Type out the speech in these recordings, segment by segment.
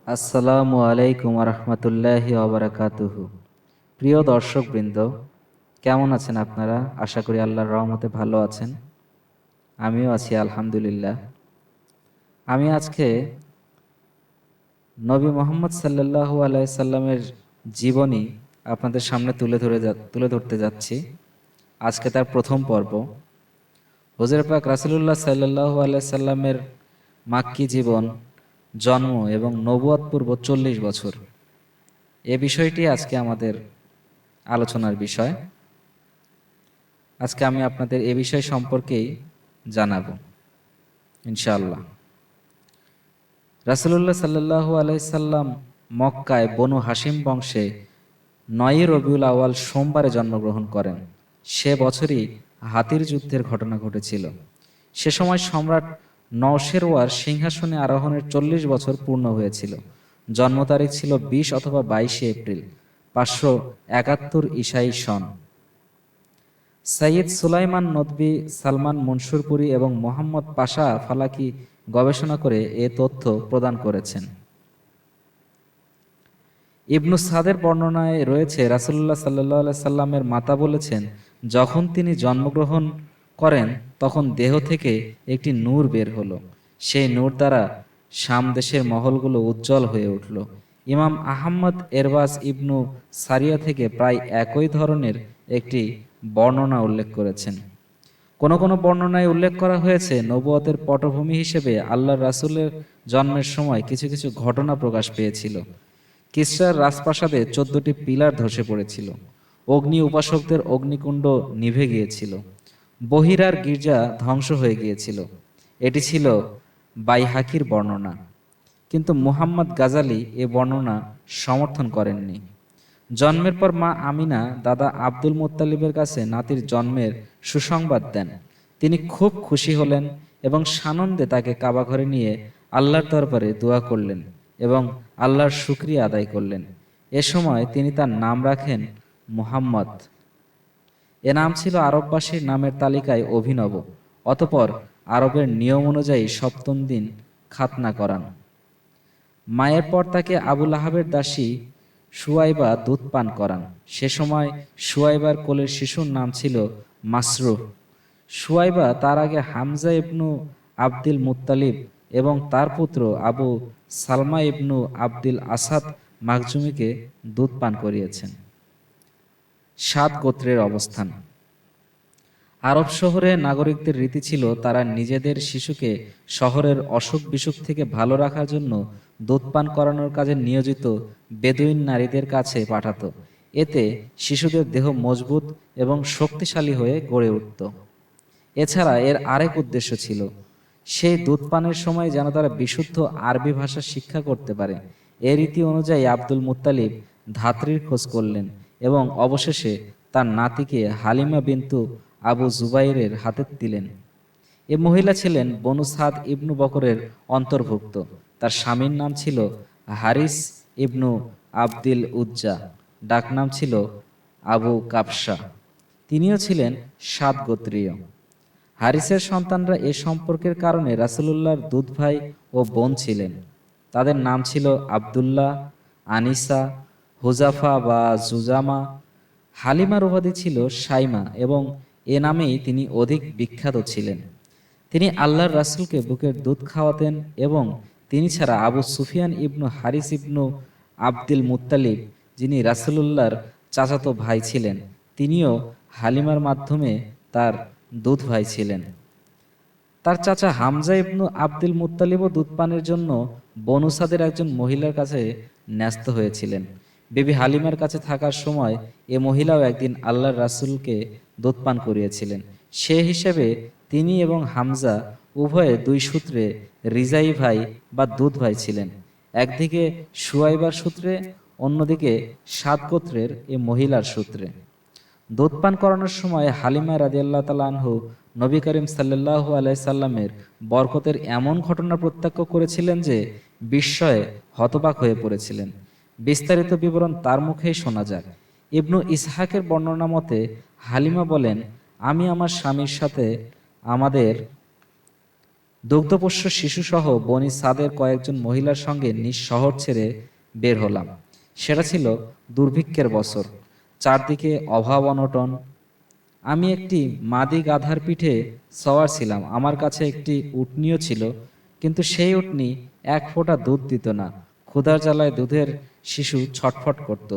আসসালামু আলাইকুম রহমতুল্লাহি ওবরাকাতুহু। প্রিয় দর্শকবৃন্দ, কেমন আছেন আপনারা? আশা করি আল্লাহর রহমতে ভালো আছেন। আমিও আছি আলহামদুলিল্লাহ। আমি আজকে নবী মোহাম্মদ সাল্লাল্লাহু আলাইহি সাল্লামের জীবনী আপনাদের সামনে তুলে ধরতে যাচ্ছি। আজকে তার প্রথম পর্ব। হুজুর পাক রাসূলুল্লাহ সাল্লাল্লাহু আলাইহি সাল্লামের মাক্কি জীবন, জন্ম এবং নবুয়ত পূর্ব 40 বছর, এ বিষয়টি আজকে আমাদের আলোচনার বিষয়। আজকে আমি আপনাদের এ বিষয় সম্পর্কেই জানাবো ইনশাআল্লাহ। রাসূলুল্লাহ সাল্লাল্লাহু আলাইহি সাল্লাম মক্কায় বনু হাশিম বংশে 9 রবিউল আউয়াল সোমবারে জন্মগ্রহণ করেন। সে বছরই হাতির যুদ্ধের ঘটনা ঘটেছিল। সে সময় সম্রাট নওশেরওয়ার সিংহাসনে আরোহণের 40 বছর পূর্ণ হয়েছিল। জন্ম তারিখ ছিল 20 অথবা 22 এপ্রিল 571 ঈসাই সন। সৈয়দ সুলাইমান নদভী, সালমান মনসুরপুরি এবং মোহাম্মদ পাশা ফালাকি গবেষণা করে এ তথ্য প্রদান করেছেন। ইবনু সাদের বর্ণনায় রয়েছে, রাসূলুল্লাহ সাল্লাল্লাহু আলাইহি সাল্লামের মাতা বলেছেন, যখন তিনি জন্মগ্রহণ করেন তখন দেহ থেকে একটি নূর বের হলো। সেই নূর দ্বারা শাম দেশের মহলগুলো উজ্জ্বল হয়ে উঠল। ইমাম আহমদ এরবাস ইবনু সারিয়া থেকে প্রায় একই ধরনের একটি বর্ণনা উল্লেখ করেছেন। কোন কোন বর্ণনায় উল্লেখ করা হয়েছে, নবুয়তের পটভূমি হিসেবে আল্লাহর রাসূলের জন্মের সময় কিছু কিছু ঘটনা প্রকাশ পেয়েছিল। কিসরার রাজপ্রাসাদে 14টি পিলার ধসে পড়েছিল। অগ্নি উপাসকদের অগ্নিকুণ্ড নিভে গিয়েছিল। বহিরার গির্জা ধ্বংস হয়ে গিয়েছিল। এটি ছিল বাইহাকির বর্ণনা, কিন্তু মুহাম্মদ গাজালি এ বর্ণনা সমর্থন করেননি। জন্মের পর মা আমিনা দাদা আব্দুল মুত্তালিবের কাছে নাতির জন্মের সুসংবাদ দেন। তিনি খুব খুশি হলেন এবং সানন্দে তাকে কাবা ঘরে নিয়ে আল্লাহর দরবারে দোয়া করলেন এবং আল্লাহর শুকরিয়া আদায় করলেন। এ সময় তিনি তার নাম রাখেন মুহাম্মদ। এ নাম ছিল আরববাসীর নামের তালিকায় অভিনব। অতঃপর আরবের নিয়ম অনুযায়ী 7ম দিন খাতনা করান। মায়ের পর তাকে আবুল আহাবের দাসী সুয়াইবা দুধ পান করান। সে সময় সুয়াইবার কোলের শিশুর নাম ছিল মাসরুহ। সুয়াইবা তার আগে হামজা ইবনু আব্দুল মুত্তালিব এবং তার পুত্র আবু সালমা ইবনু আব্দুল আসাদ মাখজুমিকে দুধ পান করিয়েছেন। 7 গোত্রের অবস্থান। আরব শহরে নাগরিকদের রীতি ছিল, তারা নিজেদের শিশুকে শহরের অসুখ বিসুখ থেকে ভালো রাখার জন্য দুধ পান করানোর কাজে নিয়োজিত বেদুইন নারীদের কাছে পাঠাতো। এতে শিশুদের দেহ মজবুত এবং শক্তিশালী হয়ে গড়ে উঠত। এছাড়া এর আরেক উদ্দেশ্য ছিল, সেই দুধ পানের সময় যেন তারা বিশুদ্ধ আরবি ভাষা শিক্ষা করতে পারে। এ রীতি অনুযায়ী আব্দুল মুত্তালিব ধাত্রীর খোঁজ করলেন এবং অবশেষে তার নাতিকে হালিমা বিনতু আবু জুবাইরের হাতে দিলেন। এ মহিলা ছিলেন বনু সাদ ইবনু বকরের অন্তর্ভুক্ত। তার স্বামীর নাম ছিল হারিস ইবনু আব্দিল উজ্জা, ডাকনাম ছিল আবু কাবসা। তিনিও ছিলেন 7 গোত্রীয়। হারিসের সন্তানরা এ সম্পর্কের কারণে রাসূলুল্লাহর দুধ ভাই ও বোন ছিলেন। তাদের নাম ছিল আব্দুল্লাহ, আনিসা, হুজাফা বা জুজামা। হালিমার উপাধি ছিল সাইমা এবং এ নামেই তিনি অধিক বিখ্যাত ছিলেন। তিনি আল্লাহর রাসূলকে বুকের দুধ খাওয়াতেন এবং তিনি ছাড়া আবু সুফিয়ান ইবনু হারিস ইবনু আব্দুল মুত্তালিব, যিনি রাসূলুল্লাহর চাচাতো ভাই ছিলেন, তিনিও হালিমার মাধ্যমে তার দুধ ভাই ছিলেন। তার চাচা হামজা ইবনু আব্দুল মুত্তালিবও দুধ পানের জন্য বনু সাদের একজন মহিলার কাছে ন্যস্ত হয়েছিলেন। বিবি হালিমার কাছে থাকার সময় এ মহিলাও একদিন আল্লাহর রাসূলকে দুধ পান করিয়েছিলেন। সে হিসেবে তিনি এবং হামজা উভয়ে 2 সূত্রে রিজাই ভাই বা দুধ ভাই ছিলেন। একদিকে সুয়াইবার সূত্রে, অন্যদিকে 7 গোত্রের এ মহিলার সূত্রে। দুধ পান করানোর সময় হালিমা রাদিয়াল্লাহু তাআলা আনহু নবী করিম সাল্লাল্লাহু আলাইহি সাল্লামের বরকতের এমন ঘটনা প্রত্যক্ষ করেছিলেন যে বিস্ময়ে হতবাক হয়ে পড়েছিলেন। বিস্তারিত বিবরণ তার মুখেই শোনা যায়। ইবনু ইসহাকের বর্ণনা মতে হালিমা বলেন, আমি আমার স্বামীর সাথে আমাদের দুগ্ধপোষ্য শিশুসহ বনি সাদের কয়েকজন মহিলার সঙ্গে নিজ শহর ছেড়ে বের হলাম। সেটা ছিল দুর্ভিক্ষের বছর, চারদিকে অভাব অনটন। আমি একটি মাদি গাধার পিঠে সওয়ার ছিলাম, আমার কাছে একটি উটনিও ছিল, কিন্তু সেই উটনি এক ফোঁটা দুধ দিত না। ক্ষুধার জ্বালায় দুধের শিশু ছটফট করত,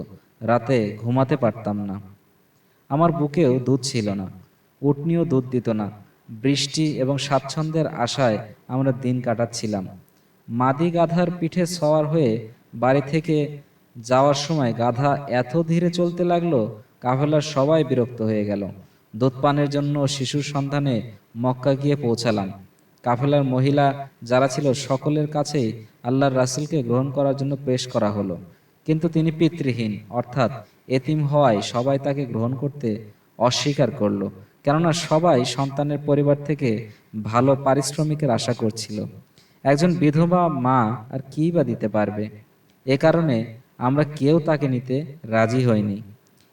রাতে ঘুমাতে পারতাম না। আমার বুকেও দুধ ছিল না, উটনিও দুধ দিত না। বৃষ্টি এবং স্বাচ্ছন্দ্যের আশায় আমরা দিন কাটাচ্ছিলাম। মাদি গাধার পিঠে সওয়ার হয়ে বাড়ি থেকে যাওয়ার সময় গাধা এত ধীরে চলতে লাগলো, কাফেলার সবাই বিরক্ত হয়ে গেল। দুধ পানের জন্য শিশুর সন্ধানে মক্কা গিয়ে পৌঁছালাম। কাফেলার মহিলা যারা ছিল সকলের কাছেই আল্লাহর রাসূলকে গ্রহণ করার জন্য পেশ করা হলো, কিন্তু তিনি পিতৃহীন অর্থাৎ এতিম হওয়ায় সবাই তাকে গ্রহণ করতে অস্বীকার করলো, কেননা সবাই সন্তানের পরিবার থেকে ভালো পারিশ্রমিকের আশা করছিল। একজন বিধবা মা আর কী বা দিতে পারবে? এ কারণে আমরা কেউ তাকে নিতে রাজি হইনি।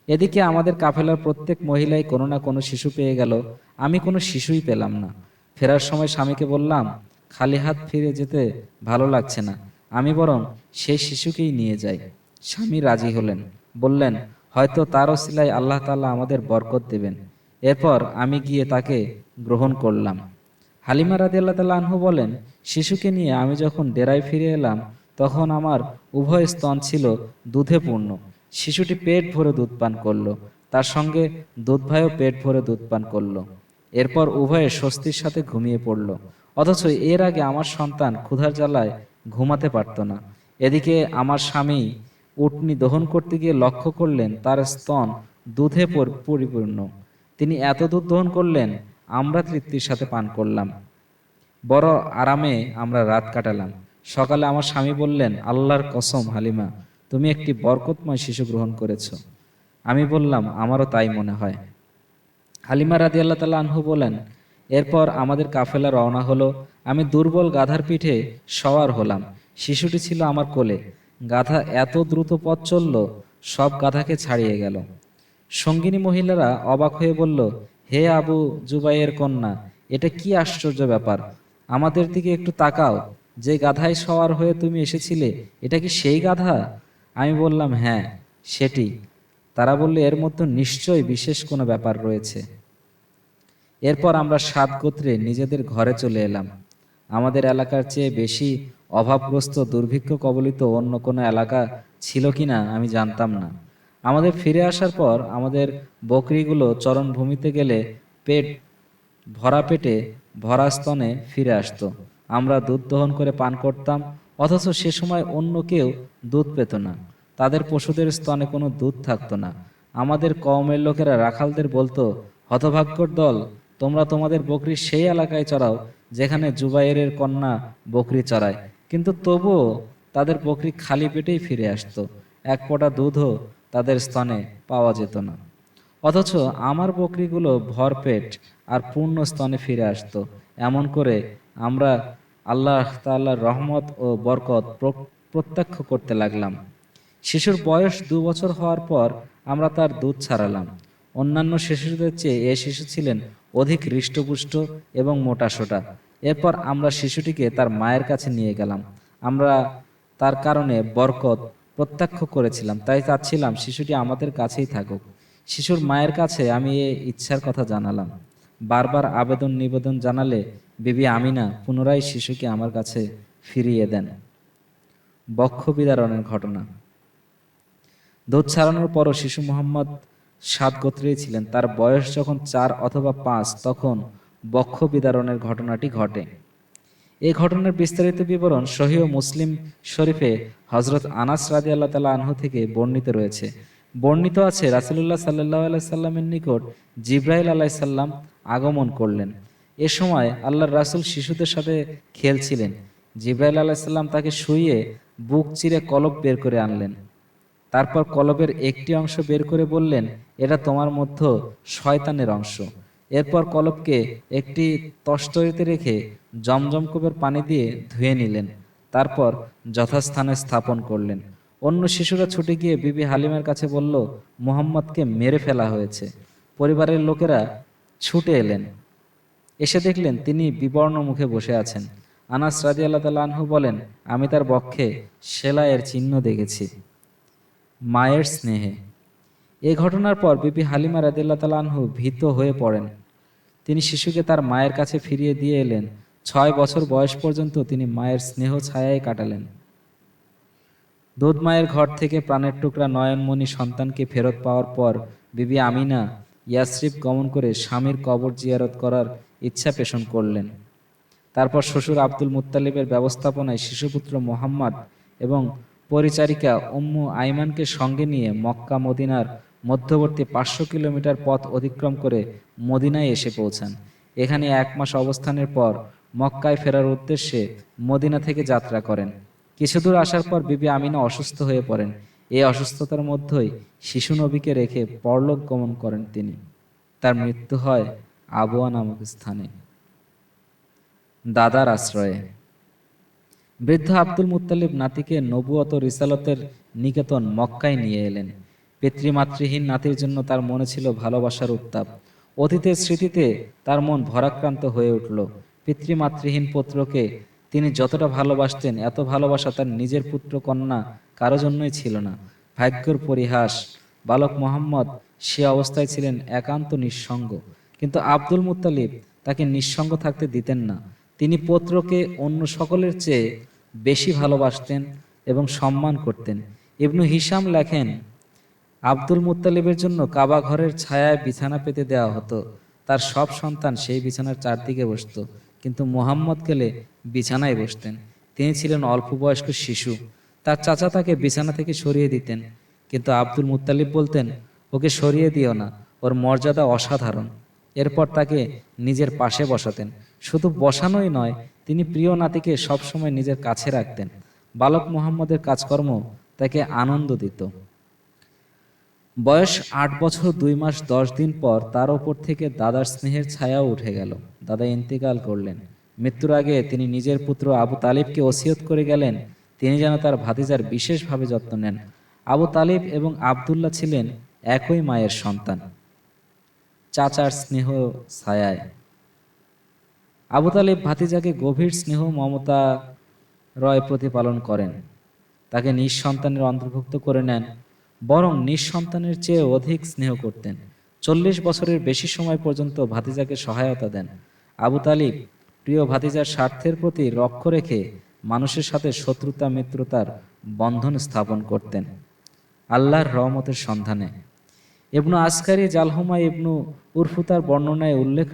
এদিকে আমাদের কাফেলার প্রত্যেক মহিলাই কোনো না কোনো শিশু পেয়ে গেল, আমি কোনো শিশুই পেলাম না। ফেরার সময় স্বামীকে বললাম, খালি হাত ফিরে যেতে ভালো লাগছে না, আমি বরং সেই শিশুকেই নিয়ে যাই। স্বামী রাজি হলেন, বললেন, হয়তো তার ওসিলায় আল্লাহ তাআলা আমাদের বরকত দেবেন। এরপর আমি গিয়ে তাকে গ্রহণ করলাম। হালিমা রাদিয়াল্লাহু তাআলা আনহু বলেন, শিশুকে নিয়ে আমি যখন ডেরায় ফিরে এলাম, তখন আমার উভয় স্তন ছিল দুধে পূর্ণ। শিশুটি পেট ভরে দুধ পান করলো, তার সঙ্গে দুধ ভাইও পেট ভরে দুধ পান করলো। এরপর উভয়ে স্বস্তির সাথে ঘুমিয়ে পড়ল। অথচ এর আগে আমার সন্তান ক্ষুধার জ্বালায় ঘুমাতে পারত না। এদিকে আমার স্বামী উটনি দহন করতে গিয়ে লক্ষ্য করলেন তার স্তন দুধে পরিপূর্ণ। তিনি এত দুধ দহন করলেন, আমরা তৃপ্তির সাথে পান করলাম। বড় আরামে আমরা রাত কাটালাম। সকালে আমার স্বামী বললেন, আল্লাহর কসম হালিমা, তুমি একটি বরকতময় শিশু গ্রহণ করেছ। আমি বললাম, আমারও তাই মনে হয়। হালিমা রাদিয়াল্লাহু তাআলা আনহু বলেন, এরপর আমাদের কাফেলা রওনা হলো। আমি দুর্বল গাধার পিঠে সওয়ার হলাম, শিশুটি ছিল আমার কোলে। গাধা এত দ্রুত পথ চলল, সব গাধাকে ছাড়িয়ে গেল। সঙ্গিনী মহিলারা অবাক হয়ে বলল, হে আবু জুবাইয়ের কন্যা, এটা কি আশ্চর্য ব্যাপার, আমাদের দিকে একটু তাকাও, যে গাধায় সওয়ার হয়ে তুমি এসেছিলে এটা কি সেই গাধা? আমি বললাম, হ্যাঁ সেটি। তারা বলল, এর মধ্যে নিশ্চয়ই বিশেষ কোনো ব্যাপার রয়েছে। এরপর আমরা 7 গোত্রে নিজেদের ঘরে চলে এলাম। আমাদের এলাকার চেয়ে বেশি অভাবগ্রস্ত দুর্ভিক্ষ কবলিত অন্য কোনো এলাকা ছিল কিনা আমি জানতাম না। আমাদের ফিরে আসার পর আমাদের বকরিগুলো চরণভূমিতে গেলে পেট ভরা পেটে ভরা স্তনে ফিরে আসতো। আমরা দুধ দহন করে পান করতাম, অথচ সে সময় অন্য কেউ দুধ পেত না। তাদের পশুদের স্তনে কোনো দুধ থাকতো না। আমাদের কওমের লোকেরা রাখালদের বলতো, হতভাগ্যর দল, তোমরা তোমাদের বকরি সেই এলাকায় চড়াও যেখানে জুবাইরের কন্যা বকরি চড়ায়, কিন্তু তবুও তাদের বকরি খালি পেটেই ফিরে আসতো, এক ফোঁটা দুধও তাদের স্তনে পাওয়া যেত না। অথচ আমার বকরিগুলো ভরপেট আর পূর্ণ স্তনে ফিরে আসতো। এমন করে আমরা আল্লাহ তাআলার রহমত ও বরকত প্রত্যক্ষ করতে লাগলাম। শিশুর বয়স 2 বছর হওয়ার পর আমরা তার দুধ ছাড়ালাম। অন্যান্য শিশুদের চেয়ে এ শিশু ছিলেন অধিক হৃষ্টপুষ্ট এবং মোটাসোটা। এরপর আমরা শিশুটিকে তার মায়ের কাছে নিয়ে গেলাম। আমরা তার কারণে বরকত প্রত্যক্ষ করেছিলাম, তাই চাচ্ছিলাম শিশুটি আমাদের কাছেই থাকুক। শিশুর মায়ের কাছে আমি এ ইচ্ছার কথা জানালাম। বারবার আবেদন নিবেদন জানালে বিবি আমিনা পুনরায় শিশুকে আমার কাছে ফিরিয়ে দেন। বক্ষ বিদারণের ঘটনা। দুধ ছাড়ানোর পরও শিশু মোহাম্মদ 7 গোত্রেই ছিলেন। তার বয়স যখন 4 অথবা 5, তখন বক্ষ বিদারণের ঘটনাটি ঘটে। এই ঘটনার বিস্তারিত বিবরণ সহিহ মুসলিম শরীফে হযরত আনাস রাদিয়াল্লাহু তাআলা আনহু থেকে বর্ণিত রয়েছে। বর্ণিত আছে, রাসূলুল্লাহ সাল্লাল্লাহু আলাইহি সাল্লামের নিকট জিবরাইল আলাইহিস সালাম আগমন করলেন। এ সময় আল্লাহর রাসূল শিশুদের সাথে খেলছিলেন। জিবরাইল আলাইহিস সালাম তাকে শুইয়ে বুক চিরে কলব বের করে আনলেন। তারপর কলবের একটি অংশ বের করে বললেন, এটা তোমার মধ্যে শয়তানের অংশ। এরপর কলবকে একটি তস্তরিতে রেখে জমজম কূপের পানি দিয়ে ধুয়ে নিলেন। তারপর যথাস্থানে স্থাপন করলেন। অন্য শিশুরা ছুটে গিয়ে বিবি হালিমার কাছে বলল, মুহাম্মদকে মেরে ফেলা হয়েছে। পরিবারের লোকেরা ছুটে এলেন। এসে দেখলেন তিনি বিবর্ণ মুখে বসে আছেন। আনাস রাদিয়াল্লাহু তাআলা আনহু বলেন, আমি তার বক্ষে সেলাইয়ের চিহ্ন দেখেছি, মায়ের স্নেহে। এই ঘটনার পর বিবি হালিমা রাদিয়াল্লাহু তাআলা আনহু ভীত হয়ে পড়েন। তিনি শিশুকে তার মায়ের কাছে ফিরিয়ে দিয়ে এলেন। 6 বছর বয়স পর্যন্ত তিনি মায়ের স্নেহ ছায়ায় কাটালেন। দুধ মায়ের ঘর থেকে প্রাণের টুকরা নয়নমণি সন্তানকে ফেরত পাওয়ার পর বিবি আমিনা ইয়াসরিব গমন করে স্বামীর কবর জিয়ারত করার ইচ্ছা পোষণ করলেন। তারপর শ্বশুর আব্দুল মুত্তালিবের ব্যবস্থাপনায় শিশুপুত্র মোহাম্মদ এবং পরিচারিকা উম্মু আইমানকে সঙ্গে নিয়ে মক্কা মদিনার মধ্যবর্তী 500 কিলোমিটার পথ অতিক্রম করে মদিনায় এসে পৌঁছান। এখানে 1 মাস অবস্থানের পর মক্কায় ফেরার উদ্দেশ্যে মদিনা থেকে যাত্রা করেন। কিছু দূর আসার পর বিবি আমিনা অসুস্থ হয়ে পড়েন। এই অসুস্থতার মধ্যেই শিশু নবীকে রেখে পরলোক গমন করেন তিনি। তার মৃত্যু হয় আবওয়া নামক স্থানে। দাদার আশ্রয়ে বৃদ্ধ আব্দুল মুত্তালিব নাতিকে নবুয়ত ও রিসালতের নিকেতন মক্কায় নিয়ে এলেন। পিতৃমাতৃহীন নাতির জন্য তার মনে ছিল ভালোবাসার উত্তাপ। অতীতের স্মৃতিতে তার মন ভরাক্রান্ত হয়ে উঠল। পিতৃমাতৃহীন পুত্রকে তিনি যতটা ভালোবাসতেন, এত ভালোবাসা তার নিজের পুত্র কন্যা কারো জন্যই ছিল না। ভাগ্যের পরিহাস, বালক মোহাম্মদ সে অবস্থায় ছিলেন একান্ত নিঃসঙ্গ। কিন্তু আব্দুল মুত্তালিব তাকে নিঃসঙ্গ থাকতে দিতেন না। তিনি পুত্রকে অন্য সকলের চেয়ে বেশি ভালোবাসতেন এবং সম্মান করতেন। ইবনু হিশাম লেখেন, আব্দুল মুত্তালিবের জন্য কাবা ঘরের ছায়ায় বিছানা পেতে দেওয়া হতো। তার সব সন্তান সেই বিছানার চারদিকে বসত, কিন্তু মুহাম্মদ গেলে বিছানায় বসতেন। তিনি ছিলেন অল্প বয়স্ক শিশু। তার চাচা তাকে বিছানা থেকে সরিয়ে দিতেন, কিন্তু আব্দুল মুত্তালিব বলতেন, ওকে সরিয়ে দিও না, ওর মর্যাদা অসাধারণ। এরপর তাকে নিজের পাশে বসাতেন। শুধু বসানোই নয়, তিনি প্রিয় নাতিকে সবসময় নিজের কাছে রাখতেন। বালক মুহাম্মদের কাজকর্ম তাকে আনন্দ দিত। বয়স 8 বছর 2 মাস 10 দিন পর তার ওপর থেকে দাদার স্নেহের ছায়াও উঠে গেল। দাদা ইন্তেকাল করলেন। মৃত্যুর আগে তিনি নিজের পুত্র আবু তালিবকে ওসিয়ত করে গেলেন তিনি যেন তার ভাতিজার বিশেষভাবে যত্ন নেন। আবু তালিব এবং আবদুল্লাহ ছিলেন একই মায়ের সন্তান। চাচার স্নেহ ছায়ায় আবু তালিব ভাতিজাকে গভীর স্নেহ মমতা রয় প্রতিপালন করেন। তাকে নিঃসন্তানের অন্তর্ভুক্ত করে নেন, বরং নিঃসন্তানের চেয়ে অধিক স্নেহ করতেন। 40 বছরের বেশি সময় পর্যন্ত ভাতিজাকে সহায়তা দেন। আবু তালিব প্রিয় ভাতিজার স্বার্থের প্রতি লক্ষ্য রেখে মানুষের সাথে শত্রুতা মিত্রতার বন্ধন স্থাপন করতেন। আল্লাহর রহমতের সন্ধানে ইবনু আসকারী জালহুমা ইবনু উরফুতার বর্ণনায় উল্লেখ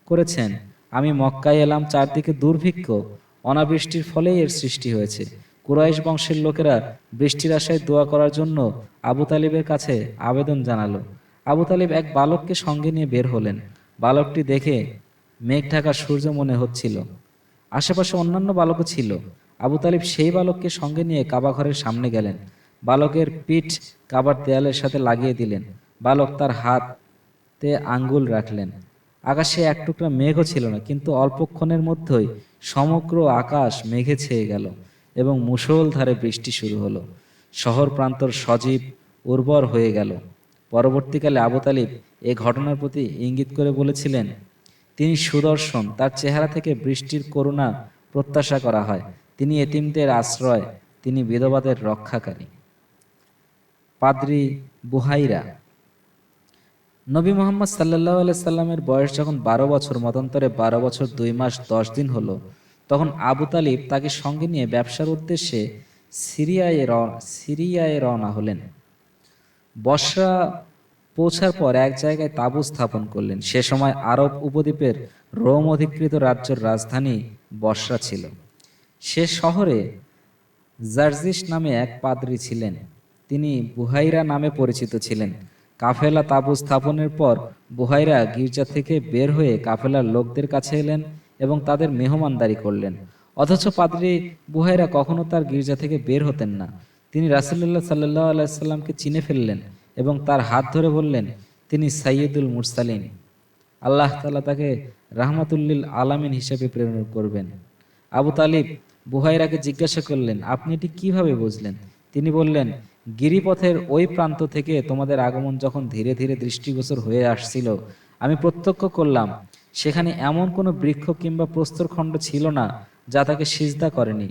করেছেন, আমি মক্কায় এলাম, চারদিকে দুর্ভিক্ষ, অনাবৃষ্টির ফলেই এর সৃষ্টি হয়েছে। কুরাইশ বংশের লোকেরা বৃষ্টির আশায় দোয়া করার জন্য আবু তালিবের কাছে আবেদন জানালো। আবু তালিব এক বালককে সঙ্গে নিয়ে বের হলেন। বালকটি দেখে মেঘ ঢাকা সূর্য মনে হচ্ছিল। আশেপাশে অন্যান্য বালকও ছিল। আবু তালিব সেই বালককে সঙ্গে নিয়ে কাবা ঘরের সামনে গেলেন। বালকের পিঠ কাবার দেয়ালের সাথে লাগিয়ে দিলেন। বালক তার হাতে আঙ্গুল রাখলেন। আকাশে এক টুকরা মেঘও ছিল না, কিন্তু অল্পক্ষণের মধ্যেই সমগ্র আকাশ মেঘে ছেয়ে গেল এবং মুষলধারে বৃষ্টি শুরু হলো। শহর প্রান্তর সজীব উর্বর হয়ে গেল। পরবর্তীকালে আবু তালিব এই ঘটনার প্রতি ইঙ্গিত করে বলেছিলেন, তিনি সুদর্শন, তার চেহারা থেকে বৃষ্টির করুণা প্রত্যাশা করা হয়। তিনি এতিমদের আশ্রয়, তিনি বিধবাদের রক্ষাকারী। পাদ্রী বুহাইরা নবী মুহাম্মদ সাল্লাল্লাহু আলাইহি সাল্লামের বয়স যখন 12 বছর, মতান্তরে 12 বছর 2 মাস 10 দিন হলো, তখন আবু তালিব তাকে সঙ্গে নিয়ে ব্যবসার উদ্দেশ্যে সিরিয়ায় রওনা হলেন। বসরা পৌঁছার পর এক জায়গায় তাঁবু স্থাপন করলেন। সে সময় আরব উপদ্বীপের রোম অধিকৃত রাজ্যের রাজধানী বসরা ছিল। সে শহরে জার্জিস নামে এক পাদ্রী ছিলেন। তিনি বুহাইরা নামে পরিচিত ছিলেন। কাফেলা তাঁবু স্থাপনের পর বুহাইরা গির্জা থেকে বের হয়ে কাফেলার লোকদের কাছে এলেন এবং তাদের মেহমানদারি করলেন। অথচ পাদ্রী বুহাইরা কখনো তার গির্জা থেকে বের হতেন না। তিনি রাসূলুল্লাহ সাল্লাল্লাহু আলাইহি সাল্লামকে চিনে ফেললেন এবং তার হাত ধরে বললেন, তিনি সাইয়্যিদুল মুরসালিন, আল্লাহ তাআলা তাকে রাহমাতুল্লিল আলামিন হিসেবে প্রেরণ করবেন। আবু তালিব বুহাইরাকে জিজ্ঞাসা করলেন, আপনি এটি কিভাবে বুঝলেন? তিনি বললেন, গিরিপথের ওই প্রান্ত থেকে তোমাদের আগমন যখন ধীরে ধীরে দৃষ্টিগোচর হয়ে আসছিল, আমি প্রত্যক্ষ করলাম সেখানে এমন কোনো বৃক্ষ কিংবা প্রস্তরখণ্ড ছিল না যা তাকে সিজদা করেনি।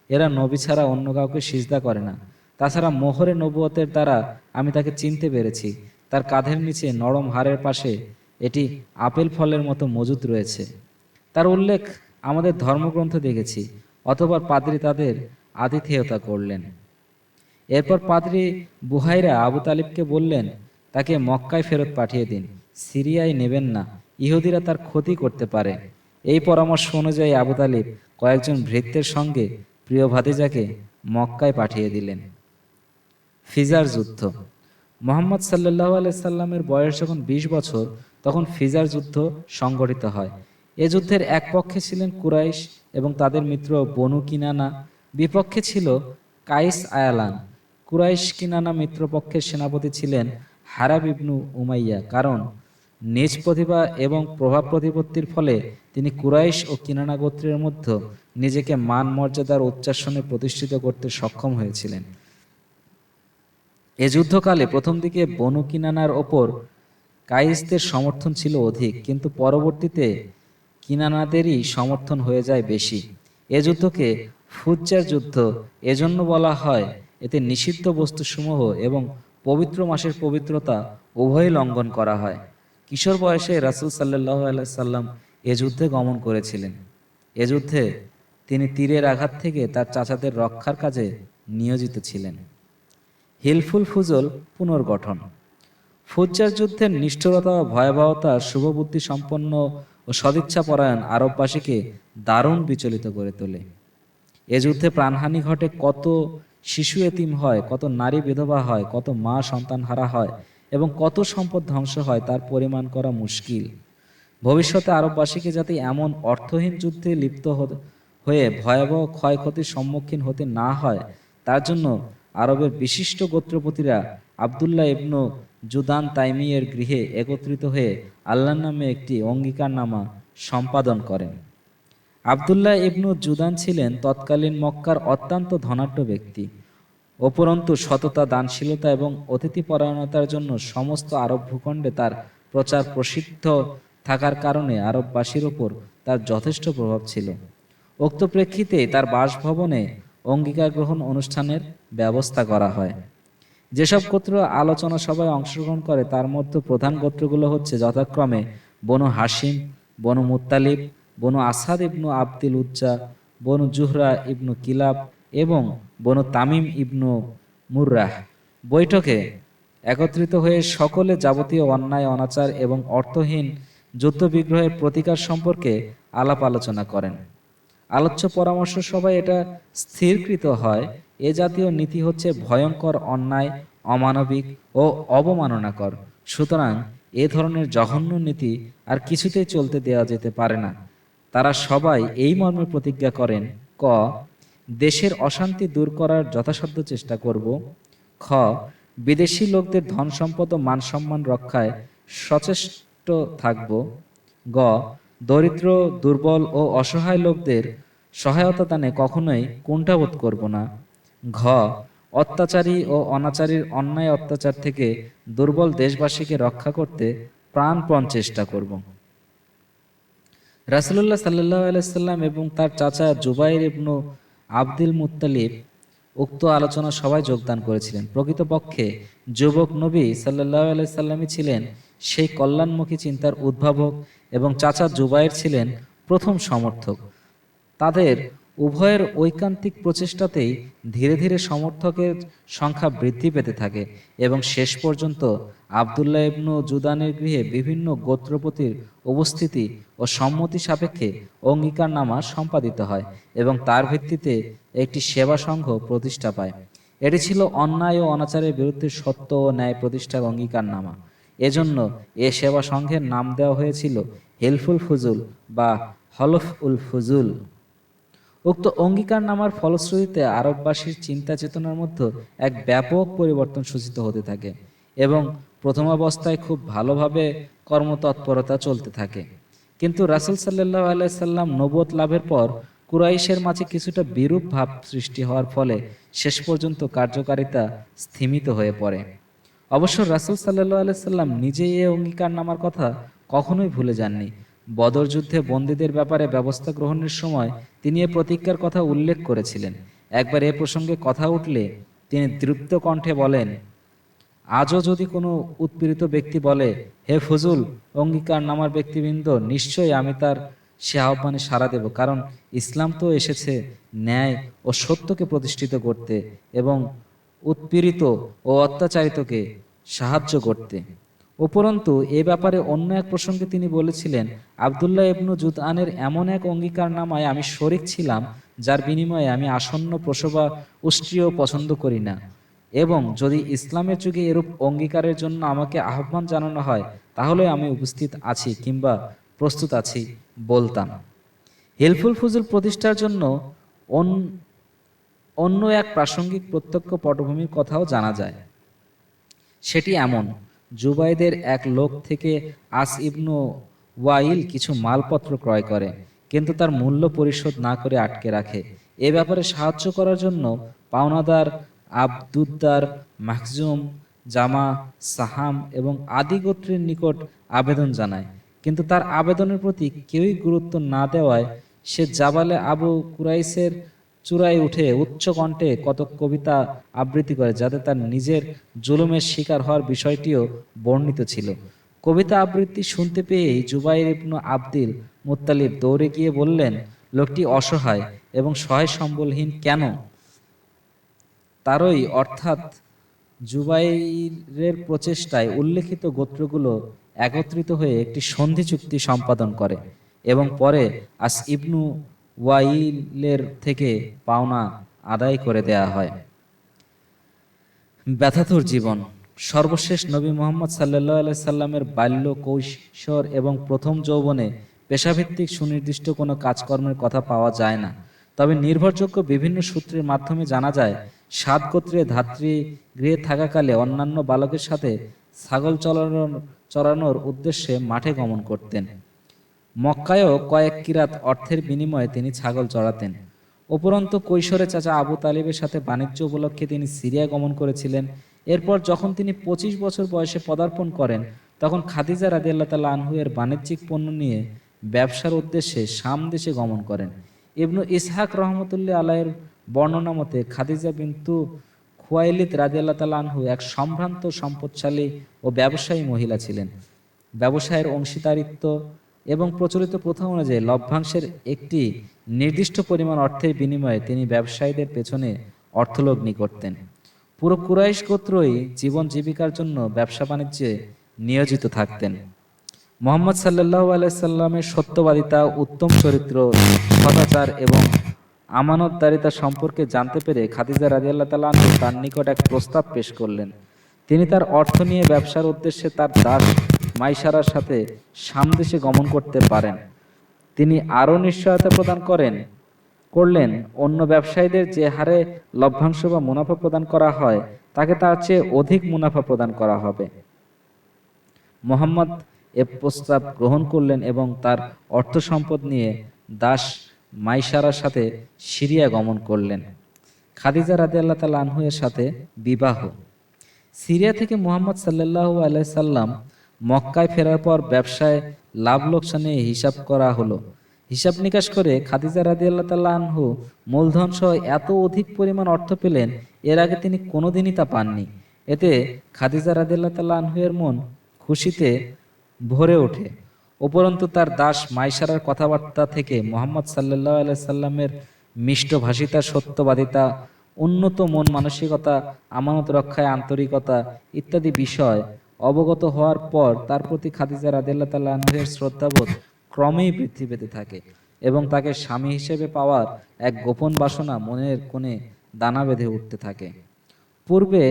এরা নবী ছাড়া অন্য কাউকে সিজদা করে না। তাছাড়া মোহরে নবুয়তের দ্বারা আমি তাকে চিনতে পেরেছি। তার কাঁধের নিচে নরম হাড়ের পাশে এটি আপেল ফলের মতো মজুদ রয়েছে। তার উল্লেখ আমাদের ধর্মগ্রন্থ দেখেছি। অতঃপর পাদ্রী তাদের আতিথেয়তা করলেন। এরপর পাদ্রী বুহাইরা আবু তালিবকে বললেন, তাকে মক্কায় ফেরত পাঠিয়ে দিন, সিরিয়ায় নেবেন না, ইহুদিরা তার ক্ষতি করতে পারে। এই পরামর্শ অনুযায়ী আবু তালিব কয়েকজন ভৃত্যের সঙ্গে প্রিয় ভাতিজাকে মক্কায় পাঠিয়ে দিলেন। ফিজার যুদ্ধ। মোহাম্মদ সাল্লাল্লাহু আলাইহি সাল্লামের বয়স যখন ২০ বছর, তখন ফিজার যুদ্ধ সংগঠিত হয়। এ যুদ্ধের এক পক্ষে ছিলেন কুরাইশ এবং তাদের মিত্র বনু কিনানা, বিপক্ষে ছিল কাইস আয়ালান। কুরাইশ কিনানা মিত্রপক্ষের সেনাপতি ছিলেন হারাব ইবনু উমাইয়া। কারণ নিজ প্রতিভা এবং প্রভাব প্রতিপত্তির ফলে তিনি কুরাইশ ও কিনানা গোত্রের মধ্যে নিজেকে মান মর্যাদার উচ্চাসনে প্রতিষ্ঠিত করতে সক্ষম হয়েছিলেন। এ যুদ্ধকালে প্রথম দিকে বনু কিনানার ওপর কাইসদের সমর্থন ছিল অধিক, কিন্তু পরবর্তীতে কিনানাদেরই সমর্থন হয়ে যায় বেশি। এ যুদ্ধকে ফুজ্জার যুদ্ধ এজন্য বলা হয়, এতে নিষিদ্ধ বস্তুসমূহ এবং পবিত্র মাসের পবিত্রতা উভয়ই লঙ্ঘন করা হয়। কিশোর বয়সে রাসূল সাল্লাল্লাহু আলাইহি সাল্লাম এ যুদ্ধে গমন করেছিলেন। এ যুদ্ধে তিনি তীরের আঘাত থেকে তার চাচাদের রক্ষার কাজে নিয়োজিত ছিলেন। হিলফুল ফুজল পুনর্গঠন। ফুজ্জার যুদ্ধের নিষ্ঠুরতা ও ভয়াবহতা শুভবুদ্ধি সম্পন্ন ও সদিচ্ছাপরায়ণ আরববাসীকে দারুণ বিচলিত করে তোলে। এ যুদ্ধে প্রাণহানি ঘটে, কত শিশু এতিম হয়, কত নারী বিধবা হয়, কত মা সন্তান হারা হয় এবং কত সম্পদ ধ্বংস হয় তার পরিমাণ করা মুশকিল। ভবিষ্যতে আরববাসীকে যাতে এমন অর্থহীন যুদ্ধে লিপ্ত হয়ে ভয়াবহ ক্ষয়ক্ষতির সম্মুখীন হতে না হয়, তার জন্য আরবের বিশিষ্ট গোত্রপতিরা আবদুল্লাহ ইবনু জুদান তাইমিয়ের গৃহে একত্রিত হয়ে আল্লাহর নামে একটি অঙ্গীকারনামা সম্পাদন করেন। আবদুল্লাহ ইবনু জুদান ছিলেন তৎকালীন মক্কার অত্যন্ত ধনাঢ্য ব্যক্তি। উপরন্তু সততা, দানশীলতা এবং অতিথিপরায়ণতার জন্য সমস্ত আরব ভূখণ্ডে তার প্রচার প্রসিদ্ধ থাকার কারণে আরববাসীর ওপর তার যথেষ্ট প্রভাব ছিল। উক্ত প্রেক্ষিতে তার বাসভবনে অঙ্গীকার গ্রহণ অনুষ্ঠানের ব্যবস্থা করা হয়। যেসব গোত্র আলোচনা সভায় অংশগ্রহণ করে তার মধ্যে প্রধান গোত্রগুলো হচ্ছে যথাক্রমে বনু হাশিম, বনু মুত্তালিব, বনু আসাদ ইবনু আব্দুল উজ্জা, বনু জুহরা ইবনু কিলাব এবং বনু তামিম ইবনু মুররাহ। বৈঠকে একত্রিত হয়ে সকলে যাবতীয় অন্যায়, অনাচার এবং অর্থহীন যুদ্ধবিগ্রহের প্রতিকার সম্পর্কে আলাপ আলোচনা করেন। আলোচ্য পরামর্শ সভায় এটা স্থিরকৃত হয়, এ জাতীয় নীতি হচ্ছে ভয়ঙ্কর, অন্যায়, অমানবিক ও অবমাননাকর। সুতরাং এ ধরনের জঘন্য নীতি আর কিছুতেই চলতে দেওয়া যেতে পারে না। তারা সবাই এই মর্মে প্রতিজ্ঞা করেন: ক, দেশের অশান্তি দূর করার যথাসাধ্য চেষ্টা করব। খ, বিদেশি লোকদের ধন সম্পদ ও মান সম্মান রক্ষায় সচেষ্ট থাকব। গ, দরিদ্র, দুর্বল ও অসহায় লোকদের সহায়তা দানে কখনোই কুণ্ঠাবোধ করব না। ঘ, অত্যাচারী ও অনাচারীর অন্যায় অত্যাচার থেকে দুর্বল দেশবাসীকে রক্ষা করতে প্রাণপণ চেষ্টা করব। রাসূলুল্লাহ সাল্লাল্লাহু আলাইহি সাল্লাম এবং তার চাচা জুবাইর ইবনু আব্দুল মুত্তালিব উক্ত আলোচনা সভায় যোগদান করেছিলেন। প্রকৃতপক্ষে যুবক নবী সাল্লাল্লাহু আলাইহি সাল্লামই ছিলেন সেই কল্যাণমুখী চিন্তার উদ্ভাবক এবং চাচা জুবাইর ছিলেন প্রথম সমর্থক। তাদের উভয়ের ঐকান্তিক প্রচেষ্টাতেই ধীরে ধীরে সমর্থকের সংখ্যা বৃদ্ধি পেতে থাকে এবং শেষ পর্যন্ত আবদুল্লাহ ইবনু জুদানের গৃহে বিভিন্ন গোত্রপতির উপস্থিতি ও সম্মতি সাপেক্ষে অঙ্গীকারনামা সম্পাদিত হয় এবং তার ভিত্তিতে একটি সেবা সংঘ প্রতিষ্ঠা পায়। এটি ছিল অন্যায় ও অনাচারের বিরুদ্ধে সত্য ও ন্যায় প্রতিষ্ঠার অঙ্গীকারনামা। এজন্য এ সেবা সংঘের নাম দেওয়া হয়েছিল হিলফুল ফুজুল বা হলফ উল ফুজুল। উক্ত অঙ্গীকারনামার ফলশ্রুতিতে আরববাসীর চিন্তা চেতনার মধ্যে এক ব্যাপক পরিবর্তন সূচিত হতে থাকে এবং প্রথমাবস্থায় খুব ভালোভাবে কর্মতৎপরতা চলতে থাকে। কিন্তু রাসূল সাল্লাল্লাহু আলাইহি সাল্লাম নবুয়ত লাভের পর কুরাইশের মাঝে কিছুটা বিরূপ ভাব সৃষ্টি হওয়ার ফলে শেষ পর্যন্ত কার্যকারিতা স্থিমিত হয়ে পড়ে। অবশ্য রাসূল সাল্লাল্লাহু আলাইহি সাল্লাম নিজে এ অঙ্গীকারনামার কথা কখনোই ভুলে যাননি, বদর যুদ্ধে বন্দীদের ব্যাপারে ব্যবস্থা গ্রহণের সময় তিনি এ প্রতিজ্ঞার কথা উল্লেখ করেছিলেন। একবার এ প্রসঙ্গে কথা উঠলে তিনি দৃপ্ত কণ্ঠে বলেন, আজও যদি কোনো উৎপীড়িত ব্যক্তি বলে, হে ফজুল, অঙ্গীকার নামার ব্যক্তিবৃন্দ, নিশ্চয়ই আমি তার সে আহ্বানে সাড়া দেব, কারণ ইসলাম তো এসেছে ন্যায় ও সত্যকে প্রতিষ্ঠিত করতে এবং উৎপীড়িত ও অত্যাচারিতকে সাহায্য করতে। উপরন্তু এ ব্যাপারে অন্য এক প্রসঙ্গে তিনি বলেছিলেন, আবদুল্লাহ ইবনু জুদআনের এমন এক অঙ্গীকারনামায় আমি শরিক ছিলাম যার বিনিময়ে আমি আসন্ন প্রসবা উষ্ট্রিও পছন্দ করি না, এবং যদি ইসলামের যুগে এরূপ অঙ্গীকারের জন্য আমাকে আহ্বান জানানো হয় তাহলে আমি উপস্থিত আছি কিংবা প্রস্তুত আছি বলতাম। হেলফুল ফুজুল প্রতিষ্ঠার জন্য অন্য এক প্রাসঙ্গিক প্রত্যক্ষ পটভূমির কথাও জানা যায়। সেটি এমন, জুবাইদের এক লোক থেকে আস ইবনু ওয়াইল কিছু মালপত্র ক্রয় করে, কিন্তু তার মূল্য পরিশোধ না করে আটকে রাখে। এ ব্যাপারে সাহায্য করার জন্য পাওনাদার আবদুদ্দার, মাখজুম, জামা, সাহাম এবং আদি গোত্রের নিকট আবেদন জানায়, কিন্তু তার আবেদনের প্রতি কেউই গুরুত্ব না দেওয়ায় সে জাবালে আবু কুরাইসের চূড়ায় উঠে উচ্চ কণ্ঠে কত কবিতা আবৃত্তি করে, যাতে তার নিজের জুলুমের শিকার হওয়ার বিষয়টিও বর্ণিত ছিল। কবিতা আবৃত্তি শুনতে পেয়েই জুবাইর ইবনু আব্দুল মুত্তালিব দৌড়ে গিয়ে বললেন, লোকটি অসহায় এবং সহায় সম্বলহীন কেন? তারই অর্থাৎ জুবাইরের প্রচেষ্টায় উল্লেখিত গোত্রগুলো একত্রিত হয়ে একটি সন্ধি চুক্তি সম্পাদন করে এবং পরে আস ইবনু ওয়াইলের থেকে পাওনা আদায় করে দেয়া হয়। ব্যথাতুর জীবন। সর্বশেষ নবী মুহাম্মদ সাল্লাল্লাহু আলাইহি সাল্লামের বাল্য, কৈশোর এবং প্রথম যৌবনে পেশাভিত্তিক সুনির্দিষ্ট কোনো কাজকর্মের কথা পাওয়া যায় না। তবে নির্ভরযোগ্য বিভিন্ন সূত্রের মাধ্যমে জানা যায়, 7 গোত্রে ধাত্রী গৃহে থাকাকালে অন্যান্য বালকের সাথে ছাগল চড়ানোর উদ্দেশ্যে মাঠে গমন করতেন। মক্কায়ও কয়েক কিরাত অর্থের বিনিময়ে তিনি ছাগল চড়াতেন। উপরন্তু কৈশোরে চাচা আবু তালিবের সাথে বাণিজ্য উপলক্ষে তিনি সিরিয়া গমন করেছিলেন। এরপর যখন তিনি 25 বছর বয়সে পদার্পণ করেন, তখন খাদিজা রাদিয়াল্লাহু তাআলা আনহু এর বাণিজ্যিক পণ্য নিয়ে ব্যবসার উদ্দেশ্যে শাম দেশে গমন করেন। ইবনু ইসহাক রহমতুল্লাহ আলাইহির বর্ণনা মতে খাদিজা বিনতু খুয়াইলিদ রাদিয়াল্লাহু তাআলা আনহু এক সম্ভ্রান্ত, সম্পদশালী ও ব্যবসায়ী মহিলা ছিলেন। ব্যবসায়ের অংশীদারিত্ব এবং প্রচলিত প্রথা অনুযায়ী লভ্যাংশের একটি নির্দিষ্ট পরিমাণ অর্থের বিনিময়ে তিনি ব্যবসায়ীদের পেছনে অর্থলগ্নি করতেন। পুরো কুরাইশ গোত্রই জীবন জীবিকার জন্য ব্যবসা বাণিজ্যে নিয়োজিত থাকতেন। মুহাম্মদ সাল্লাল্লাহু আলাইহি সাল্লামের সত্যবাদিতা, উত্তম চরিত্র, সদাচার এবং আমানতদারিতা সম্পর্কে জানতে পেরে খাদিজা রাদিয়াল্লাহু তাআলা আনহা তার নিকট এক প্রস্তাব পেশ করলেন। তিনি তার অর্থ নিয়ে ব্যবসার উদ্দেশ্যে তার দাস মাইসারার সাথে শাম দেশে গমন করতে পারেন। তিনি আরও নিশ্চয়তা প্রদান করলেন, অন্য ব্যবসায়ীদের যে হারে লভ্যাংশ বা মুনাফা প্রদান করা হয় তাকে তার চেয়ে অধিক মুনাফা প্রদান করা হবে। মুহাম্মদ এ প্রস্তাব গ্রহণ করলেন এবং তার অর্থ সম্পদ নিয়ে দাস মাইসারার সাথে সিরিয়া গমন করলেন। খাদিজা রাদিয়াল্লাহু তাআলা আনহু এর সাথে বিবাহ। সিরিয়া থেকে মুহাম্মদ সাল্লাল্লাহু আলাইহি সাল্লাম মক্কায় ফেরার পর ব্যবসায় লাভ লোকসানে হিসাব করা হলো। হিসাব নিকাশ করে খাদিজা রাদিয়াল্লাহু তাআলা আনহু মূলধন সহ এত অধিক পরিমাণ অর্থ পেলেন, এর আগে তিনি কোনোদিনই তা পাননি। এতে খাদিজা রাদিয়াল্লাহু তাআলা আনহু এর মন খুশিতে ভরে ওঠে। উপরন্তু তার দাস মাইসারার কথাবার্তা থেকে মুহাম্মদ সাল্লাল্লাহু আলাইহি সাল্লামের মিষ্টভাষিতা, সত্যবাদিতা, উন্নত মন মানসিকতা, আমানত রক্ষায় আন্তরিকতা ইত্যাদি বিষয় অবগত হওয়ার পর তার প্রতি খাদিজা রাদিয়াল্লাহু তাআলা আনহার শ্রদ্ধাবোধ ক্রমেই বৃদ্ধি পেতে থাকে এবং তাকে স্বামী হিসেবে পাওয়ার এক গোপন বাসনা মনের কোণে দানা বেঁধে উঠতে থাকে। পূর্বে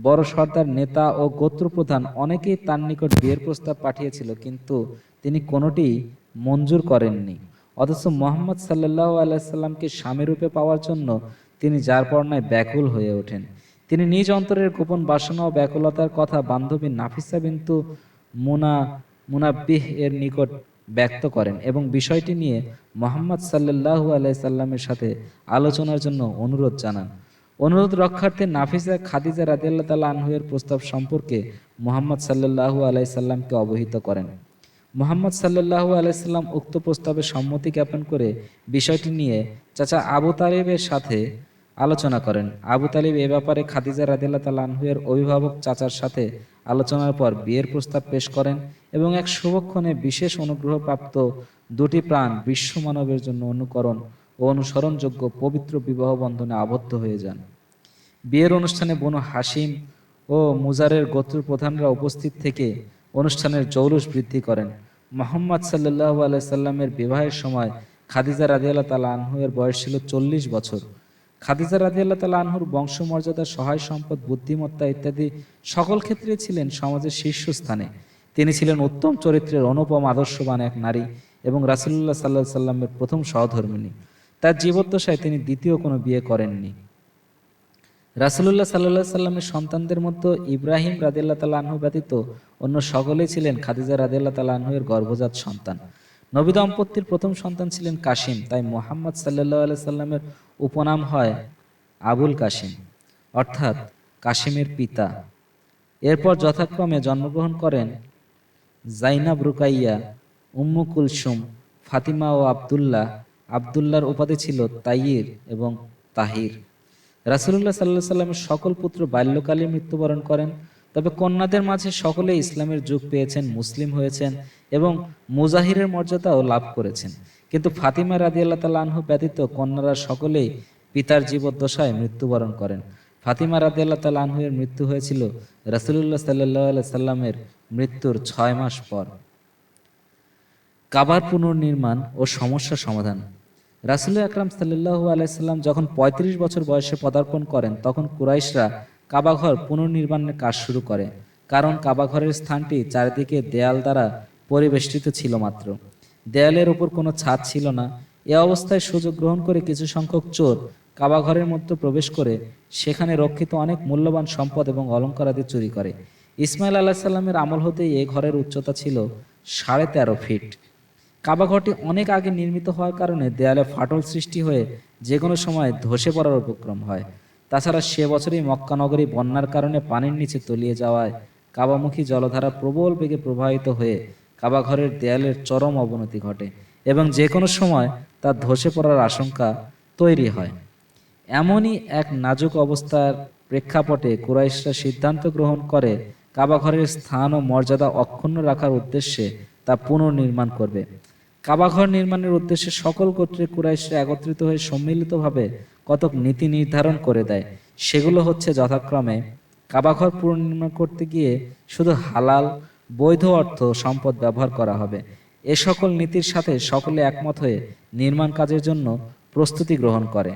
বড় সর্দার, নেতা ও গোত্রপ্রধান অনেকেই তার নিকট বিয়ের প্রস্তাব পাঠিয়েছিল, কিন্তু তিনি কোনোটি মঞ্জুর করেননি। অথচ মুহাম্মদ সাল্লাল্লাহু আলাইহি সাল্লামকে স্বামীরূপে পাওয়ার জন্য তিনি যারপরনায় ব্যাকুল হয়ে ওঠেন। তিনি নিজ অন্তরের গোপন বাসনা ও ব্যাকুলতার কথা বান্ধবী নাফিসা বিনতু মুনাব্বিহ এর নিকট ব্যক্ত করেন এবং বিষয়টি নিয়ে মুহাম্মদ সাল্লাল্লাহু আলাইহি সাল্লামের সাথে আলোচনার জন্য অনুরোধ জানান। অনুরোধ রক্ষার্থে নাফিসা খাদিজা রাদিয়াল্লাহু তাআলা আনহা এর প্রস্তাব সম্পর্কে মুহাম্মদ সাল্লাল্লাহু আলাইহি সাল্লামকে অবহিত করেন। মুহাম্মদ সাল্লাল্লাহু আলাইহি সাল্লাম উক্ত প্রস্তাবে সম্মতি জ্ঞাপন করে বিষয়টি নিয়ে চাচা আবু তালিবের সাথে আলোচনা করেন। আবু তালিব এ ব্যাপারে খাদিজা রাদিয়াল্লাহু তাআলা আনহুর অভিভাবক চাচার সাথে আলোচনার পর বিয়ের প্রস্তাব পেশ করেন এবং এক শুভক্ষণে বিশেষ অনুগ্রহপ্রাপ্ত দুটি প্রাণ বিশ্ব মানবের জন্য অনুকরণ ও অনুসরণযোগ্য পবিত্র বিবাহ বন্ধনে আবদ্ধ হয়ে যান। বিয়ের অনুষ্ঠানে বনু হাসিম ও মুজারের গোত্র প্রধানরা উপস্থিত থেকে অনুষ্ঠানের জৌলুস বৃদ্ধি করেন। মুহাম্মদ সাল্লাল্লাহু আলাইহি সাল্লামের বিবাহের সময় খাদিজা রাদিয়াল্লাহু তাআলা আনহুর বয়স ছিল 40 বছর। খাদিজা রাদিয়াল্লাহু তাআলা আনহুর বংশমর্যাদা, সহায় সম্পদ, বুদ্ধিমত্তা ইত্যাদি সকল ক্ষেত্রে ছিলেন সমাজের শীর্ষস্থানে। তিনি ছিলেন উত্তম চরিত্রের অনুপম আদর্শবান এক নারী এবং রাসূলুল্লাহ সাল্লাল্লাহু আলাইহি সাল্লামের প্রথম সহধর্মিণী। তার জীবদ্দশায় তিনি দ্বিতীয় কোনো বিয়ে করেননি। রাসূলুল্লাহ সাল্লাল্লাহু আলাইহি সাল্লামের সন্তানদের মধ্যে ইব্রাহিম রাদিয়াল্লাহু তাআলা আনহু ব্যতীত অন্য সকলেই ছিলেন খাদিজা রাদিয়াল্লাহু তাআলা আনহুর গর্ভজাত সন্তান। নবী দম্পতির প্রথম সন্তান ছিলেন কাসিম, তাই মুহাম্মদ সাল্লাল্লাহু আলাইহি সাল্লামের উপনাম হয় আবুল কাসিম, অর্থাৎ কাসিমের পিতা। এরপর যথাক্রমে জন্মগ্রহণ করেন জাইনাব, রুকাইয়া, উম্মু কুলসুম, ফাতিমা ও আব্দুল্লাহ। আব্দুল্লাহর উপাধি ছিল তাইয়ির এবং তাহির। রাসূলুল্লাহ সাল্লাল্লাহু আলাইহি সাল্লামের সকল পুত্র বাল্যকালে মৃত্যুবরণ করেন, তবে কন্যাদের মাঝে সকলেই ইসলামের যুগ পেয়েছেন, মুসলিম হয়েছেন এবং মুজাহিরের মর্যাদাও লাভ করেছেন। কিন্তু ফাতিমা রাদিয়াল্লাহু তাআলা আনহু ব্যতীত কন্যারা সকলেই পিতার জীবদ্দশায় মৃত্যুবরণ করেন। ফাতিমা রাদিয়াল্লাহু তাআলা আনহুর মৃত্যু হয়েছিল রাসূলুল্লাহ সাল্লাল্লাহু আলাইহি সাল্লামের মৃত্যুর 6 মাস পর। কাবার পুনর্নির্মাণ ও সমস্যা সমাধান। রাসূল আকরাম সাল্লাল্লাহু আলাইহি সাল্লাম যখন ৩৫ বছর বয়সে পদার্পণ করেন, তখন কুরাইশরা কাবাঘর পুনর্নির্মাণের কাজ শুরু করে। কারণ কাবাঘরের স্থানটি চারিদিকে দেয়াল দ্বারা পরিবেষ্টিত ছিল মাত্র, দেয়ালের উপর কোনো ছাদ ছিল না। এ অবস্থায় সুযোগ গ্রহণ করে কিছু সংখ্যক চোর কাবাঘরের মধ্যে প্রবেশ করে সেখানে রক্ষিত অনেক মূল্যবান সম্পদ এবং অলঙ্কারাদি চুরি করে। ইসমাইল আলাইহিস সালামের আমল হতেই এই ঘরের উচ্চতা ছিল 13.5 ফিট। কাবাঘরটি অনেক আগে নির্মিত হওয়ার কারণে দেয়ালে ফাটল সৃষ্টি হয়ে যে কোনো সময় ধসে পড়ার উপক্রম হয়। তাছাড়া সে বছরই মক্কা নগরী বন্যার কারণে পানির নিচে তলিয়ে যাওয়ায় কাবামুখী জলধারা প্রবল বেগে প্রবাহিত হয়ে কাবাঘরের দেয়ালের চরম অবনতি ঘটে এবং যে কোনো সময় তা ধসে পড়ার আশঙ্কা তৈরি হয়। এমনই এক নাজুক অবস্থার প্রেক্ষাপটে কুরাইশরা সিদ্ধান্ত গ্রহণ করে কাবাঘরের স্থান ও মর্যাদা অক্ষুণ্ণ রাখার উদ্দেশ্যে তা পুনর্নির্মাণ করবে। কাবাঘর নির্মাণের উদ্দেশ্যে সকল গোত্রের কুরাইশরা একত্রিত হয়ে সম্মিলিতভাবে কতক নীতি নির্ধারণ করে দেয়। সেগুলো হচ্ছে যথাক্রমে: কাবাঘর পুনর্নির্মাণ করতে গিয়ে শুধু হালাল বৈধ অর্থ সম্পদ ব্যবহার করা হবে। এ সকল নীতির সাথে সকলে একমত হয়ে নির্মাণ কাজের জন্য প্রস্তুতি গ্রহণ করে।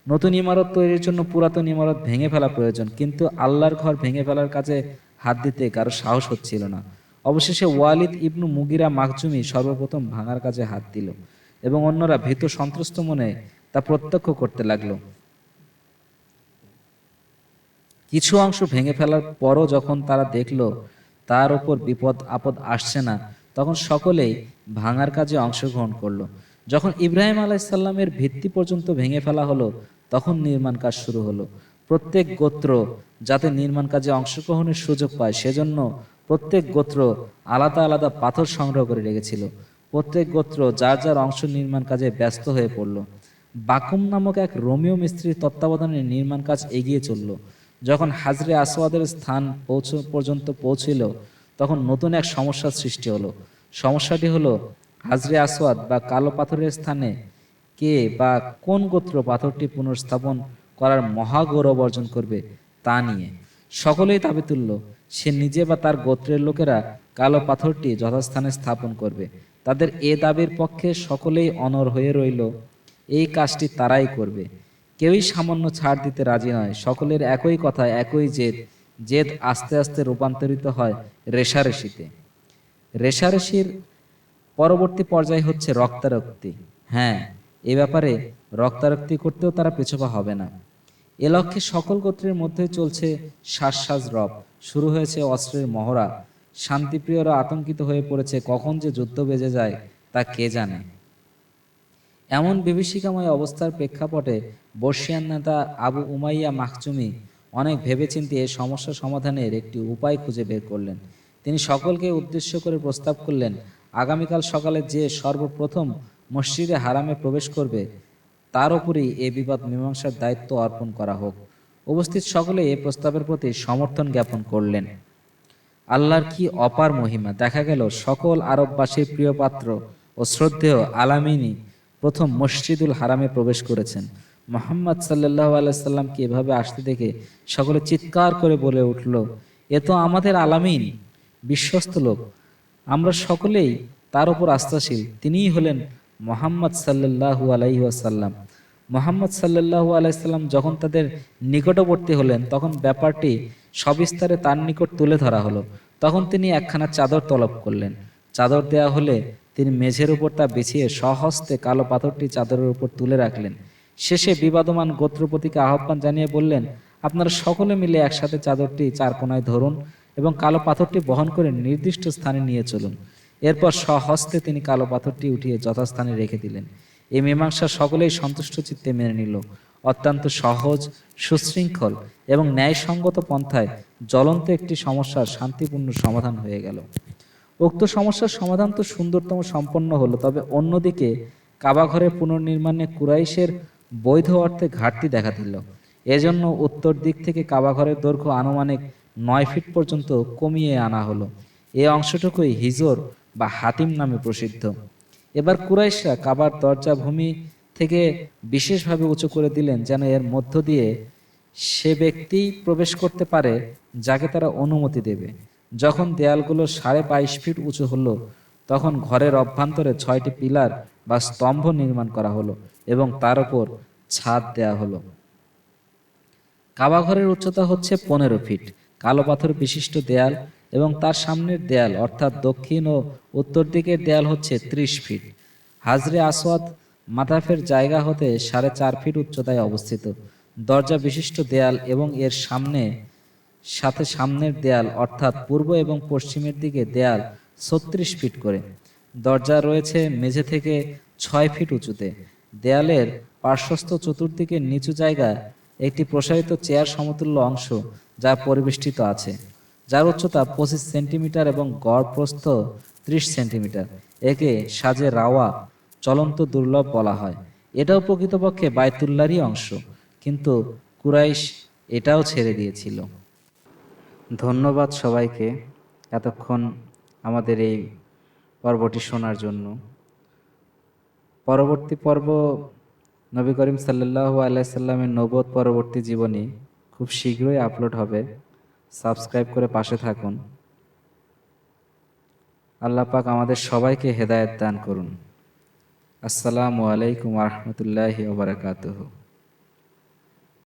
নতুন ইমারত তৈরির জন্য পুরাতন ইমারত ভেঙে ফেলা প্রয়োজন, কিন্তু আল্লাহর ঘর ভেঙে ফেলার কাজে হাত দিতে কারো সাহস হচ্ছিল না। অবশেষে ওয়ালিদ ইবনু মুগিরা মাখজুমি সর্বপ্রথম ভাঙার কাজে হাত দিল এবং অন্যরা ভীত সন্ত্রস্ত মনে তা প্রত্যক্ষ করতে লাগলো। কিছু অংশ ভেঙে ফেলার পরও যখন তারা দেখল তার উপর বিপদ আপদ আসছে না, তখন সকলেই ভাঙার কাজে অংশগ্রহণ করলো। যখন ইব্রাহিম আলাইহিস সালামের ভিত্তি পর্যন্ত ভেঙে ফেলা হলো, তখন নির্মাণ কাজ শুরু হলো। প্রত্যেক গোত্র যাতে নির্মাণ কাজে অংশগ্রহণের সুযোগ পায়, সেজন্য প্রত্যেক গোত্র আলাদা আলাদা পাথর সংগ্রহ করে রেখেছিল। প্রত্যেক গোত্র যার যার অংশ নির্মাণ কাজে ব্যস্ত হয়ে পড়ল। বাকুম নামক এক রোমীয় মিস্ত্রির তত্ত্বাবধানে নির্মাণ কাজ এগিয়ে চলল। যখন হাজরে আসওয়াদের স্থান পর্যন্ত পৌঁছিল, তখন নতুন এক সমস্যার সৃষ্টি হলো। সমস্যাটি হলো হাজরে আসওয়াদ বা কালো পাথরের স্থানে কে বা কোন গোত্র পাথরটি পুনর্স্থাপন করার মহাগৌরব অর্জন করবে তা নিয়ে। সকলেই দাবি তুলল সে নিজে বা তার গোত্রের লোকেরা কালো পাথরটি যথাস্থানে স্থাপন করবে। তাদের এ দাবির পক্ষে সকলেই অনড় হয়ে রইল, এই কাজটি তারাই করবে। কেউই সামান্য ছাড় দিতে রাজি নয়। সকলের একই কথা, একই জেদ। জেদ আস্তে আস্তে রূপান্তরিত হয় রেষারেষিতে। রেষারেষির পরবর্তী পর্যায় হচ্ছে রক্তারক্তি। হ্যাঁ, এ ব্যাপারে রক্তারক্তি করতেও তারা পিছপা হবে না। এ লক্ষ্যে সকল গোত্রের মধ্যে চলছে শ্বাস রব। শুরু হয়েছে অস্ত্রের মহড়া। শান্তিপ্রিয়রা আতঙ্কিত হয়ে পড়েছে, কখন যে যুদ্ধ বেজে যায় তা কে জানে। এমন বিভীষিকাময় অবস্থার প্রেক্ষাপটে বর্ষিয়ান নেতা আবু উমাইয়া মাখজুমি অনেক ভেবেচিন্তে এই সমস্যা সমাধানের একটি উপায় খুঁজে বের করলেন। তিনি সকলকে উদ্দেশ্য করে প্রস্তাব করলেন, আগামীকাল সকালে যে সর্বপ্রথম মসজিদে হারামে প্রবেশ করবে তার উপরেই এ বিবাদ মীমাংসার দায়িত্ব অর্পণ করা হোক। উপস্থিত সকলে এই প্রস্তাবের প্রতি সমর্থন জ্ঞাপন করলেন। আল্লাহর কি অপার মহিমা! দেখা গেল সকল আরববাসীর প্রিয় পাত্র ও শ্রদ্ধেয় আলামিনী প্রথম মসজিদুল হারামে প্রবেশ করেছেন। মোহাম্মদ সাল্লাল্লাহু আলাইহি সাল্লামকে এভাবে আসতে দেখে সকলে চিৎকার করে বলে উঠল, এ তো আমাদের আলামিন, বিশ্বস্ত লোক। আমরা সকলেই তার উপর আস্থাশীল। তিনিই হলেন মোহাম্মদ সাল্লাল্লাহু আলাইহি ওয়াসাল্লাম। মোহাম্মদ সাল্লাল্লাহু আলাইহি সাল্লাম যখন তাদের নিকটবর্তী হলেন তখন ব্যাপারটি সবিস্তারে তার নিকট তুলে ধরা হলো। তখন তিনি একখানা চাদর তলব করলেন। চাদর দেয়া হলে তিনি মেঝের উপর তা বিছিয়ে স্বহস্তে কালো পাথরটি চাদরের উপর তুলে রাখলেন। শেষে বিবাদমান গোত্রপতিকে আহ্বান জানিয়ে বললেন, আপনারা সকলে মিলে একসাথে চাদরটি চার কোনায় ধরুন এবং কালো পাথরটি বহন করে নির্দিষ্ট স্থানে নিয়ে চলুন। এরপর স্বহস্তে তিনি কালো পাথরটি উঠিয়ে যথাস্থানে রেখে দিলেন। এই মীমাংসা সকলেই সন্তুষ্ট চিত্তে মেনে নিল। অত্যন্ত সহজ, সুশৃঙ্খল এবং ন্যায়সঙ্গত পন্থায় জ্বলন্ত একটি সমস্যার শান্তিপূর্ণ সমাধান হয়ে গেল। উক্ত সমস্যার সমাধান তো সুন্দরতম সম্পন্ন হলো, তবে অন্যদিকে কাবাঘরের পুনর্নির্মাণে কুরাইশের বৈধ অর্থে ঘাটতি দেখা দিল। এজন্য উত্তর দিক থেকে কাবাঘরের দৈর্ঘ্য আনুমানিক 9 ফিট পর্যন্ত কমিয়ে আনা হলো। এই অংশটুকুই হিজর বা হাতিম নামে প্রসিদ্ধ। এবার কুরাইশরা কাবার দরজা ভূমি থেকে বিশেষভাবে উঁচু করে দিলেন, যেন এর মধ্য দিয়ে সে ব্যক্তি প্রবেশ করতে পারে যাকে তারা অনুমতি দেবে। যখন দেয়ালগুলো 22.5 ফিট উঁচু হলো তখন ঘরের অভ্যন্তরে 6টি পিলার বা স্তম্ভ নির্মাণ করা হলো এবং তার উপর ছাদ দেয়া হলো। কাবাঘরের উচ্চতা হচ্ছে 15 ফিট। কালো পাথর বিশিষ্ট দেয়াল এবং তার সামনের দেয়াল অর্থাৎ দক্ষিণ ও উত্তর দিকের দেয়াল হচ্ছে 30 ফিট। হাজরে আসওয়াদ মাতাফের জায়গা হতে 4.5 ফিট উচ্চতায় অবস্থিত। দরজা বিশিষ্ট দেয়াল এবং এর সামনের দেয়াল অর্থাৎ পূর্ব এবং পশ্চিমের দিকে দেয়াল 36 ফিট করে। দরজা রয়েছে মেঝে থেকে 6 ফিট উঁচুতে। দেয়ালের পার্শ্বস্থ চতুর্দিকে নিচু জায়গা একটি প্রসারিত চেয়ার সমতুল্য অংশ যা পরিবেষ্টিত আছে, যার উচ্চতা 25 সেন্টিমিটার এবং গড় প্রস্থ 30 সেন্টিমিটার। একে সাজে রাওয়া, চলন্ত দুর্লভ বলা হয়। এটাও প্রকৃতপক্ষে বায়তুল্লাহরই অংশ, কিন্তু কুরাইশ এটাও ছেড়ে দিয়েছিল। ধন্যবাদ সবাইকে এতক্ষণ আমাদের এই পর্বটি শোনার জন্য। পরবর্তী পর্ব নবী করিম সাল্লাল্লাহু আলাইহি সাল্লামের নবুয়ত পরবর্তী জীবনী খুব শীঘ্রই আপলোড হবে। সাবস্ক্রাইব করে পাশে থাকুন। আল্লাহ পাক আমাদের সবাইকে হেদায়েত দান করুন। আসসালামু আলাইকুম ওয়া রাহমাতুল্লাহি ওয়া বারাকাতুহু।